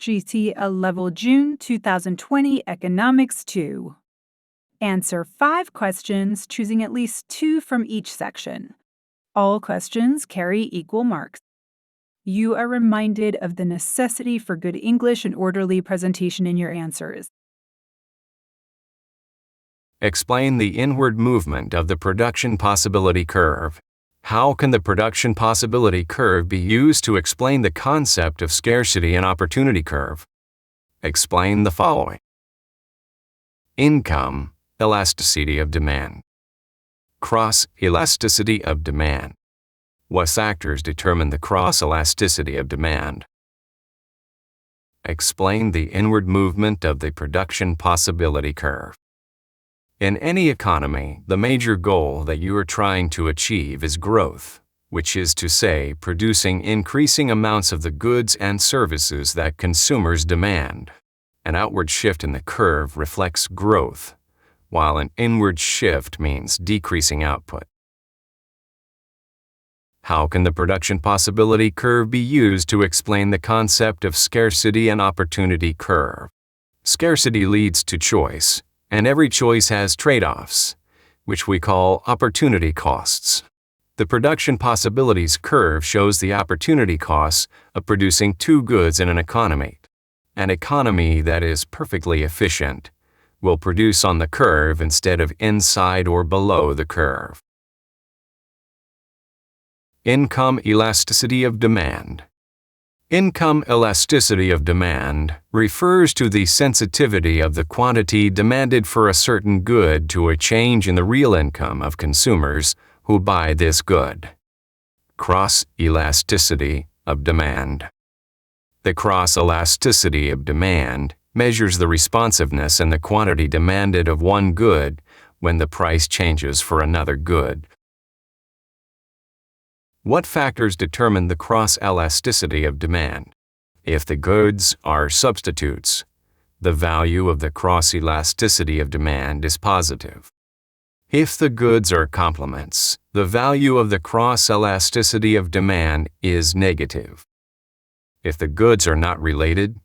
GCE Level June 2020 Economics 2. Answer 5 questions, choosing at least 2 from each section. All questions carry equal marks. You are reminded of the necessity for good English and orderly presentation in your answers. Explain the inward movement of the production possibility curve. How can the production possibility curve be used to explain the concept of scarcity and opportunity curve? Explain the following. Income elasticity of demand. Cross-elasticity of demand. What factors determine the cross-elasticity of demand? Explain the inward movement of the production possibility curve. In any economy, the major goal that you are trying to achieve is growth, which is to say, producing increasing amounts of the goods and services that consumers demand. An outward shift in the curve reflects growth, while an inward shift means decreasing output. How can the production possibility curve be used to explain the concept of scarcity and opportunity curve? Scarcity leads to choice, and every choice has trade-offs, which we call opportunity costs. The production possibilities curve shows the opportunity costs of producing 2 goods in an economy. An economy that is perfectly efficient will produce on the curve instead of inside or below the curve. Income elasticity of demand. Income elasticity of demand refers to the sensitivity of the quantity demanded for a certain good to a change in the real income of consumers who buy this good. Cross-elasticity of demand. The cross-elasticity of demand measures the responsiveness and the quantity demanded of one good when the price changes for another good. What factors determine the cross-elasticity of demand? If the goods are substitutes, the value of the cross-elasticity of demand is positive. If the goods are complements, the value of the cross-elasticity of demand is negative. If the goods are not related,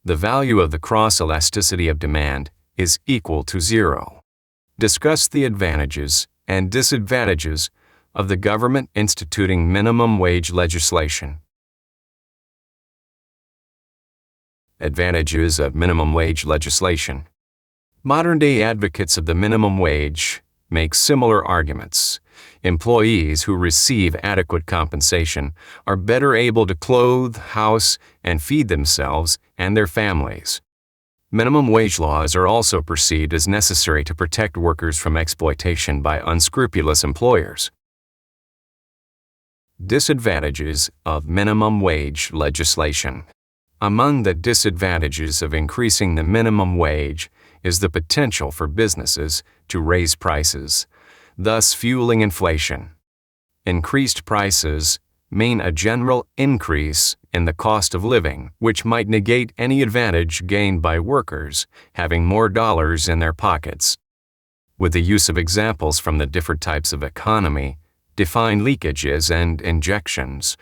the value of the cross-elasticity of demand is equal to 0. Discuss the advantages and disadvantages of the government instituting minimum wage legislation. Advantages of minimum wage legislation. Modern-day advocates of the minimum wage make similar arguments. Employees who receive adequate compensation are better able to clothe, house, and feed themselves and their families. Minimum wage laws are also perceived as necessary to protect workers from exploitation by unscrupulous employers. Disadvantages of minimum wage legislation. Among the disadvantages of increasing the minimum wage is the potential for businesses to raise prices, thus fueling inflation. Increased prices mean a general increase in the cost of living, which might negate any advantage gained by workers having more dollars in their pockets. With the use of examples from the different types of economy, define leakages and injections.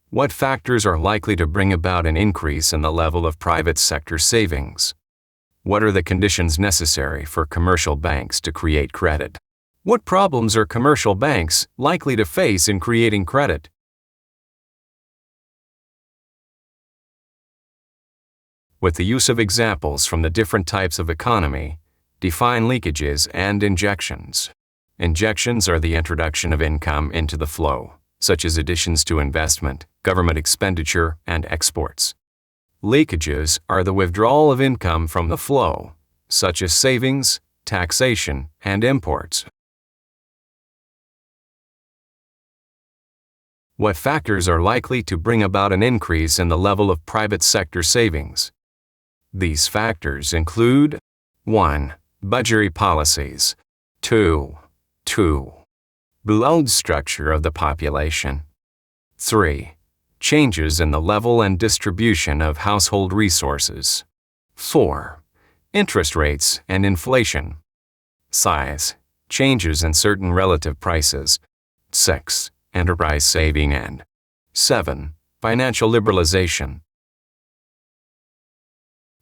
What factors are likely to bring about an increase in the level of private sector savings? What are the conditions necessary for commercial banks to create credit? What problems are commercial banks likely to face in creating credit? With the use of examples from the different types of economy, define leakages and injections. Injections are the introduction of income into the flow, such as additions to investment, government expenditure, and exports. Leakages are the withdrawal of income from the flow, such as savings, taxation, and imports. What factors are likely to bring about an increase in the level of private sector savings? These factors include 1. Budgetary policies. 2. Wealth structure of the population. 3. Changes in the level and distribution of household resources. 4. Interest rates and inflation. Size. Changes in certain relative prices. 6. Enterprise saving and 7. Financial liberalization.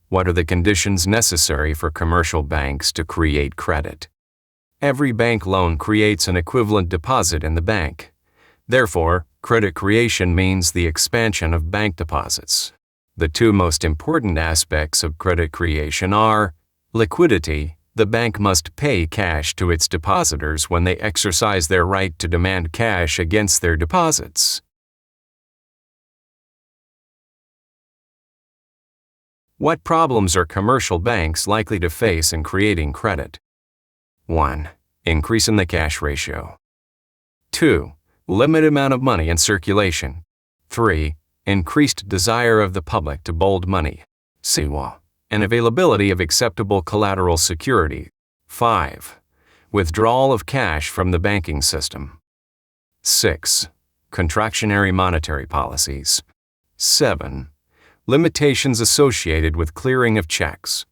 What are the conditions necessary for commercial banks to create credit? Every bank loan creates an equivalent deposit in the bank. Therefore, credit creation means the expansion of bank deposits. The two most important aspects of credit creation are liquidity. The bank must pay cash to its depositors when they exercise their right to demand cash against their deposits. What problems are commercial banks likely to face in creating credit? 1. Increase in the cash ratio. 2. Limited amount of money in circulation. 3. Increased desire of the public to hold money. CWA. And availability of acceptable collateral security. 5. Withdrawal of cash from the banking system. 6. Contractionary monetary policies. 7. Limitations associated with clearing of checks.